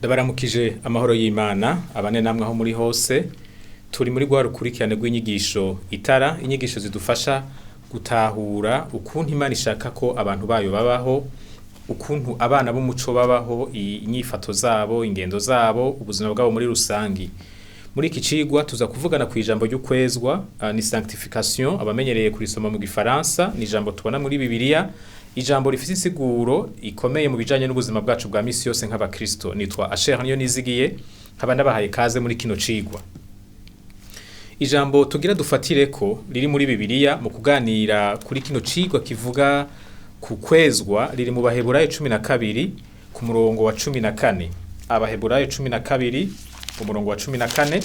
Ndabaramukije amahoro y'Imana abane namwe aho muri hose. Turi muri rwa rukurikirane rw'inyigisho itara, inyigisho zidufasha gutahura ukuntu Imana ishaka ko abantu bayo babaho, ukuntu abana b'umuco babaho, inyifato zabo, ingendo zabo, ubuzima bwabo muri rusangi. Muri iki cigwa tuza kuvugana ku ijambo ry'ukwezwa, ni sanctification, abamenyereye kurisoma mu Gifaransa, ni ijambo tubona muri Bibiliya. Ijambo rifise insiguro ikomeye mu bijanye n'ubuzima bwacu bwa misi yose nk'abakristo. Nitwa Asher niyo nizigiye, nkaba ndabahaye kaze muri kino cigwa. Ijambo tugira dufatireko riri muri Bibiliya mu kuganira kuri kino cigwa kivuga ku kwezwa, riri mu Baheburayo 12 ku murongo wa 14. Abaheburayo 12 ku murongo wa 14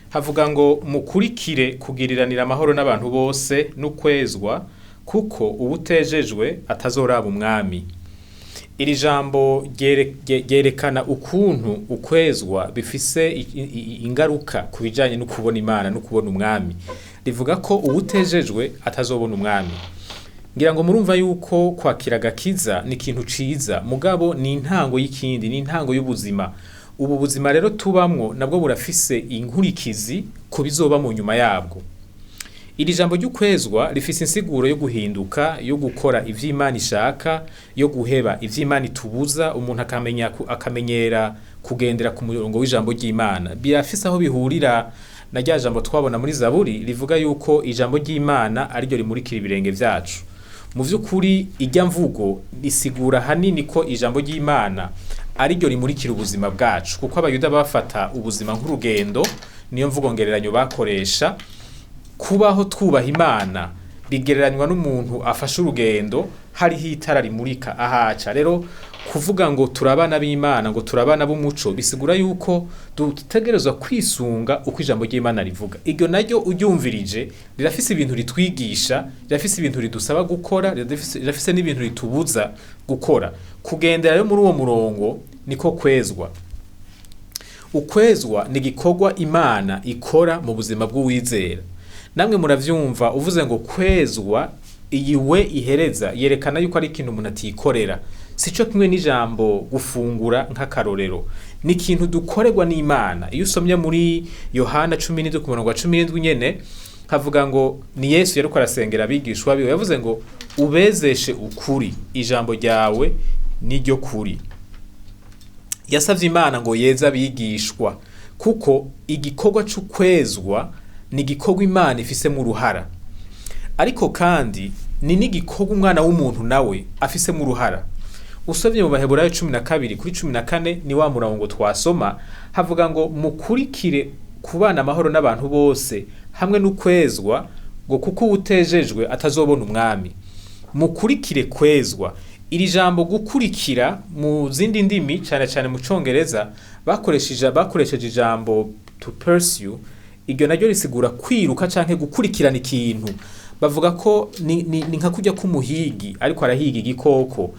havuga ngo mukurikire kugiriranira amahoro n'abantu bose n'ukwezwa, kuko ubutejejwe atazoraba umwami. Iri jambo ryerekana ukuntu ukwezwa bifise ingaruka ku bijanye no kubona Imana no kubona umwami. Rivuga ko ubutejejwe atazobona umwami. Ngira ngo murumva yuko kwakira agakiza ni ikintu ciza, mugabo ni intango y'ikindi, ni intango y'ubuzima. Ubu buzima rero tubamwo nabwo burafise inkurikizi ku bizoba mu nyuma yabwo. Iri jambo ry'ukwezwa rifise insiguro yo guhinduka, yo gukora ivy'Imana ishaka, yo guheba ivy'Imana itubuza, umuntu akamenyera kugendera ku murongo w'ijambo ry'Imana. Birafise aho bihurira na rya jambo twabona muri Zaburi rivuga yuko ijambo ry'Imana ari ryo rimurikira ibirenge vyacu. Mu vy'ukuri irya mvugo isigura hanini ko ijambo ry'Imana ari ryo rimurikira ubuzima bwacu, kuko abayuda bafata ubuzima nk'urugendo, niyo mvugo ngereranyo bakoresha. Kubaho twubaha Imana bigereranywa n'umuntu afashe urugendo hariho itara rimurika ahaca. Rero kuvuga ngo turabana b'Imana, ngo turabana b'umuco, bisigura yuko dutegerezwa kwisunga uko ijambo ry'Imana rivuga. Iryo naryo uryumvirije rirafise ibintu ritwigisha, rirafise ibintu ridusaba gukora, rirafise n'ibintu ritubuza gukora. Kugendera rero muri uwo murongo niko kwezwa. Ukwezwa ni igikorwa Imana ikora mu buzima bw'uwizera. Namwe muravyumva uvuze ngo kwezwa, iyiwe ihereza yerekana yuko ari ikintu umuntu atikorera. Sico kimwe n'ijambo gufungura nk'akarorero. Ni ikintu dukorerwa n'Imana. Iyo usomye muri Yohana 17 ku murongo wa 17 nyene havuga ngo ni Yesu yariko arasengera abigishwa biwe, yavuze ngo ubezeshe ukuri, ijambo ryawe niryo kuri. Yasavye Imana ngo yeza abigishwa, kuko igikorwa c'ukwezwa ni igikorwa Imana ifise mu ruhara. Ariko kandi ni n'igikorwa umwana w'umuntu nawe afise mu ruhara. Usomye mu Baheburayo 12 kuri 14 ni wa murongo twasoma, havuga ngo mukurikire kubana amahoro n'abantu bose hamwe n'ukwezwa, ngo kuko ubutejejwe atazobona umwami. Mukurikire kwezwa. Iri jambo gukurikira mu zindi ndimi cyane cyane mu Congereza bakoresheje ijambo to pursue. Iryo naryo risigura kwiruka canke gukurikirana ikintu. Bavuga ko ni nka kujya k'umuhigi ariko arahiga igikoko,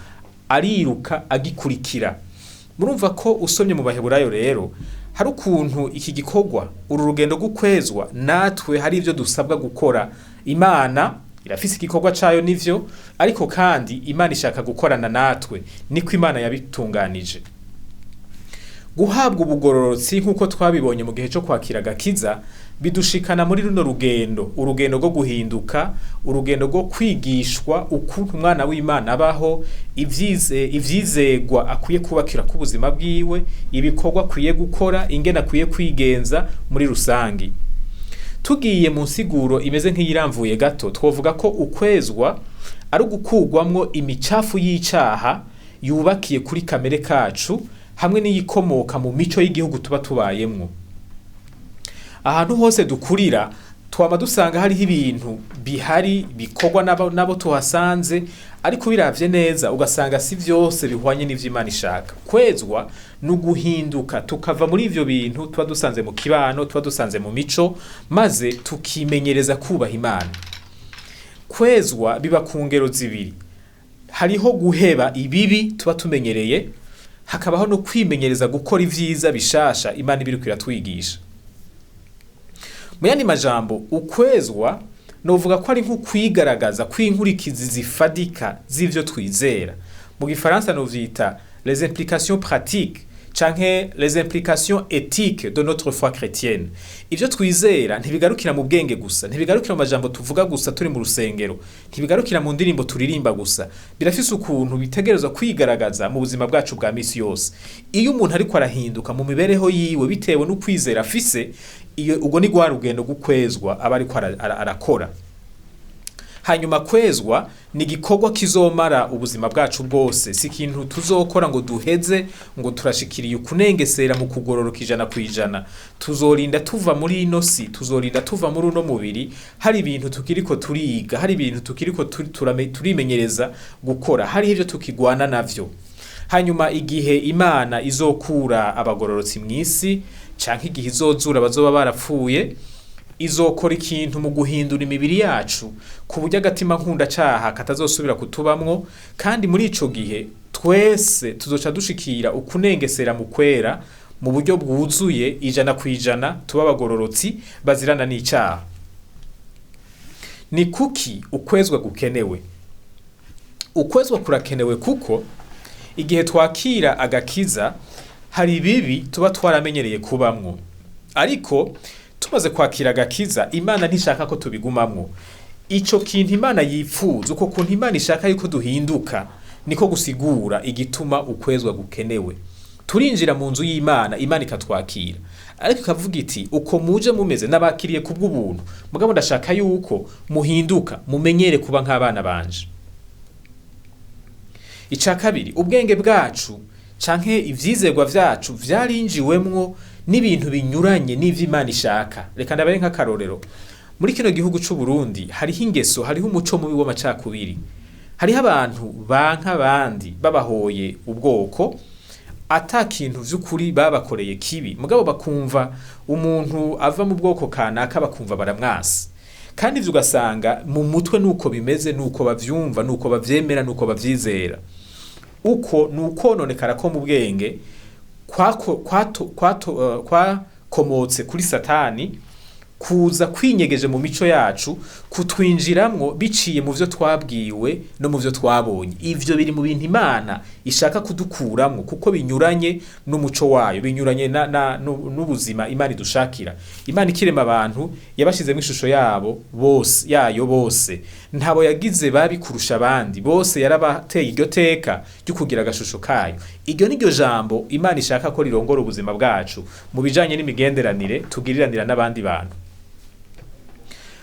ariruka agikurikira. Murumva ko usomye mu Baheburayo rero hari ukuntu iki gikorwa, uru rugendo gukwezwa, natwe hari ivyo dusabwa gukora. Imana irafise igikorwa cayo nivyo, ariko kandi Imana ishaka gukorana natwe, niko Imana yabitunganije. Guhabwa ubugororotsi nk'uko twabibonye mu gihe cyo kwakira agakiza bidushikana muri runo rugendo, urugendo rwo guhinduka, urugendo rwo kwigishwa ukuntu umwana w'Imana abaho, ivyizegwa akwiye kubakira ku buzima bwiwe, ibikorwa akwiye gukora, ingene akwiye kwigenza muri rusangi. Tugiye mu nsiguro imeze nk'iyiramvuye gato, twovuga ko ukwezwa ari ugukugwamwo imicafu y'icaha yubakiye kuri kamere kacu, hamwe n'iyikomoka mu mico y'igihugu tuba tubayemwo. Ahantu hose dukurira twama dusanga hariho ibintu bihari bikorwa nabo tuhasanze, ariko biravye neza ugasanga si vyose bihwanye n'ivy'Imana ishaka. Kwezwa ni uguhinduka, tukava muri ivyo bintu tuba dusanze mu kibano, tuba dusanze mu mico, maze tukimenyereza kubaha Imana. Kwezwa biba ku ngero zibiri. Hariho guheba ibibi tuba tumenyereye, hakabaho no kwimenyereza gukora ivyiza bishasha Imana ibiriko iratwigisha. Mu yandi majambo, ukwezwa novuga ko ari nko kwigaragaza, kwinkurikizi zifadika z'ivyo twizera. mu gifaransa novyita les implications pratiques canke les implications éthiques de notre foi chrétienne. Ivyo twizera ntibigarukira mu bwenge gusa, ntibigarukira mu majambo tuvuga gusa turi mu rusengero, ntibigarukira mu ndirimbo turirimba gusa, birafise ukuntu bitegerezwa kwigaragaza mu buzima bwacu bwa misi yose. Iyo umuntu ariko arahinduka mu mibereho yiwe bitewe no kwizera afise, iyo ubwo ni gwa rugendo gukwezwa aba ariko arakora. Hanyuma kwezwa ni igikorwa kizomara ubuzima bwacu bwose, si ikintu tuzokora ngo duheze ngo turashikiriye ukunengesera mu kugororoka 100%. Tuzorinda tuva muri ino si, tuzorinda tuva muri uno mubiri, hari ibintu tukiriko turiga, hari ibintu tukiriko turimenyereza gukora, hari ivyo tukigwana navyo. Hanyuma igihe Imana izokura abagororotsi mw'isi canke igihe izozura bazoba barapfuye, izokora ikintu mu guhindura imibiri yacu ku buryo agatima nkunda caha katazosubira kutubamwo, kandi muri ico gihe twese tuzoca dushikira ukunengesera mu kwera mu buryo bwuzuye 100% tuba abagororotsi bazirana n'icaha. Ni kuki ukwezwa gukenewe? Ukwezwa kurakenewe kuko igihe twakira agakiza hari bibi tuba twaramenyereye kubamwo, ariko tumaze kwakira agakiza Imana ntishaka ko tubigumamwo. Ico kintu Imana yifuza, uko kuntu Imana ishaka yuko duhinduka, niko gusigura igituma ukwezwa gukenewe. Turinjira mu nzu y'Imana, Imana ikatwakira, ariko ikavuga iti uko muje mumeze n'abakiriye kubw'ubuntu, mugabo ndashaka yuko muhinduka, mumenyere kuba nk'abana banje. Ica kabiri, ubwenge bwacu canke ivyizerwa vyacu vyarinjiwemwo n'ibintu binyuranye n'ivyo Imana ishaka. Reka ndabere nk'akarorero. Muri kino gihugu c'u Burundi hariho ingeso, hariho umuco mubi w'amacakubiri. Hariho abantu banka abandi babahoye ubwoko, ata kintu vy'ukuri babakoreye kibi, mugabo bakumva umuntu ava mu bwoko kanaka bakumva baramwasi. Kandi ivyo ugasanga mu mutwe nuko bimeze, nuko bavyumva, nuko bavyemera, nuko bavyizera. Uko nukononekara ko mu bwenge kwakomotse kuri Satani kuza kwinyegeje mu mico yacu, kutwinjiramwo biciye mu vyo twabwiwe no mu vyo twabonye. Ivyo biri mu bintu Imana ishaka kudukuramwo kuko binyuranye n'umuco wayo, binyuranye n'ubuzima Imana idushakira. Imana ikirema abantu yabashizemo ishusho yabo bose, yayo bose, ntabo yagize babi kurusha abandi, bose yarabateye iryo teka ryo kugira agashusho kayo. Iryo niryo jambo Imana ishaka ko rirongora ubuzima bwacu mu bijanye n'imigenderanire tugiriranira n'abandi bantu.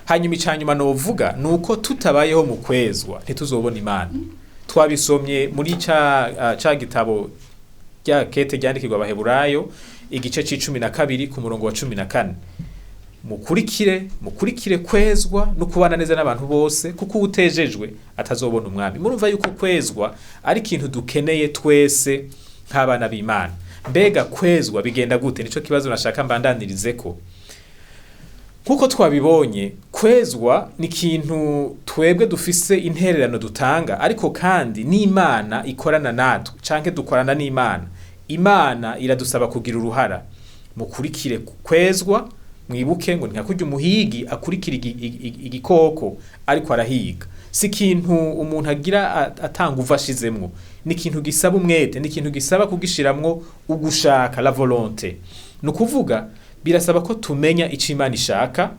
Hanyuma icanyuma novuga nuko tutabayeho mu kwezwa ntituzobona Imana. Twabisomye muri ca gitabo rya kete ryandikirwa Abaheburayo igice c'12 ku murongo wa 14. Mukurikire kwezwa no kubana neza n'abantu bose, kuko utejejwe atazobona umwami. Murumva yuko kwezwa ari ikintu dukeneye twese nk'abana b'Imana. Mbega kwezwa bigenda gute? Nico kibazo nashaka mbandaniririzeko. Kuko twabibonye, kwezwa ni ikintu twebwe dufise intererano dutanga, ariko kandi n'Imana ikorana natwe canke dukorana n'Imana. Imana iradusaba kugira uruhara. Mukurikire kwezwa, mwibuke ngo ntiyakurya umuhigi akurikira igikoko ariko arahiga. Si ikintu umuntu agira atanga uvashizemwo, ni ikintu gisaba umwete, ni ikintu gisaba kugishiramwo ugushaka, la volonté. Nukuvuga birasaba ko tumenya ico Imana ishaka,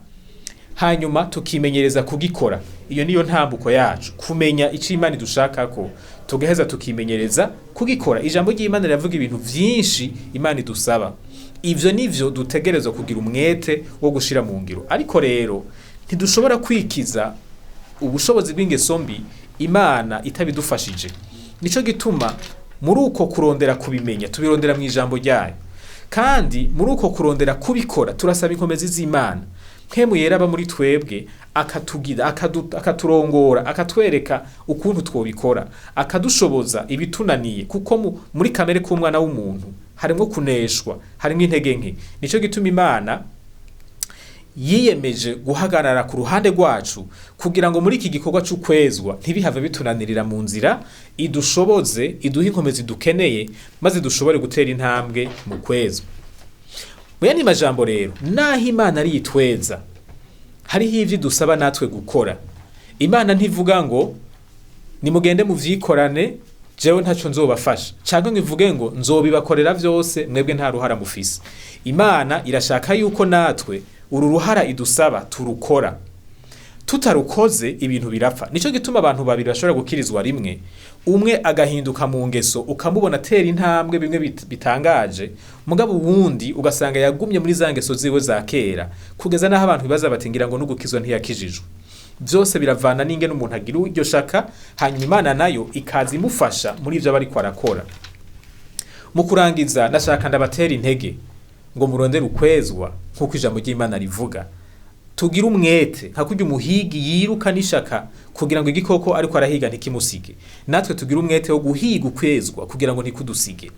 hanyuma tukimenyereza kugikora. Iyo niyo ntambuko yacu, kumenya ico Imana idushakako, tugaheza tukimenyereza kugikora. Ijambo ry'Imana riravuga ibintu vyinshi Imana idusaba. Ivyo nivyo dutegerezwa kugira umwete wo gushira mu ngiro. Ariko rero ntidushobora kwikiza ubushobozi bw'ingeso mbi Imana itabidufashije. Nico gituma muri uko kurondera kubimenya tubirondera mu ijambo ryayo, kandi muri uko kurondera kubikora turasaba inkomezi z'Imana. Mpemu yera aba muri twebwe akatugida, akaturongora, akatwereka ukuntu twobikora, akadushoboza ibitunaniye, kuko muri kamere k'umwana w'umuntu harimo kuneshwa, harimo intege nke. Nico gituma Imana yiyemeje guhagarara ku ruhande rwacu kugira ngo muri iki gikorwa c'ukwezwa ntibihave bitunanirira mu nzira, idushoboze, iduhe inkomezi dukeneye, maze dushobore gutera intambwe mu kwezwa. Mu yandi majambo rero, naho Imana ari itweza, hariho ivyo dusaba natwe gukora. Imana ntivuga ngo nimugende muvyikorane jewe ntaco nzobafasha canke nkivuge ngo nzobibakorera vyose mwebwe nta ruhara mufise. Imana irashaka yuko natwe uru ruhara idusaba turukora. Tutarukoze ibintu birapfa. Nico gituma abantu babiri bashobora gukirizwa rimwe, umwe agahinduka mu ngeso ukamubona tera intambwe bimwe bitangaje, mugabo uwundi ugasanga yagumye muri za ngeso ziwe za kera kugeza naho abantu bibaza bati ngira ngo n'ugukizwa ntiyakijijwe. Byose biravana n'ingene umuntu agira iryo shaka, hanyuma Imana nayo ikaza imufasha muri ivyo bariko arakora. Mu kurangiza ndashaka ndabatera intege ngo murondere ukwezwa nkuko ijambo ry'Imana rivuga. Tugira umwete nka kurya umuhigi yiruka n'ishaka kugira ngo igikoko ariko arahiga ntikimusige. Natwe tugira umwete wo guhiga ukwezwa kugira ngo ntikudusige.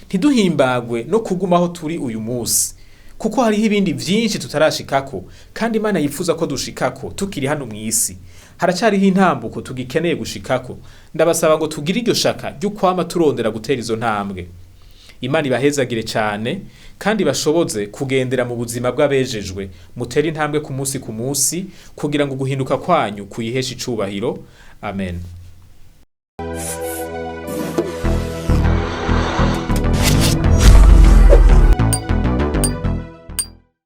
Ntiduhimbagwe no kugumaho turi uyu munsi, kuko hariho ibindi vyinshi tutarashikako kandi Imana yifuza ko dushikako tukiri hano mu isi. Haracariho intambuko tugikeneye gushikako. Ndabasaba ngo tugire iryo shaka ryo kwama turondera gutera izo ntambwe. Imana ibahezagire cyane kandi bashoboze kugendera mu buzima bw'abejejwe, mutera intambwe ku munsi kugira ngo guhinduka kwanyu kuyihesha icubahiro. Amen.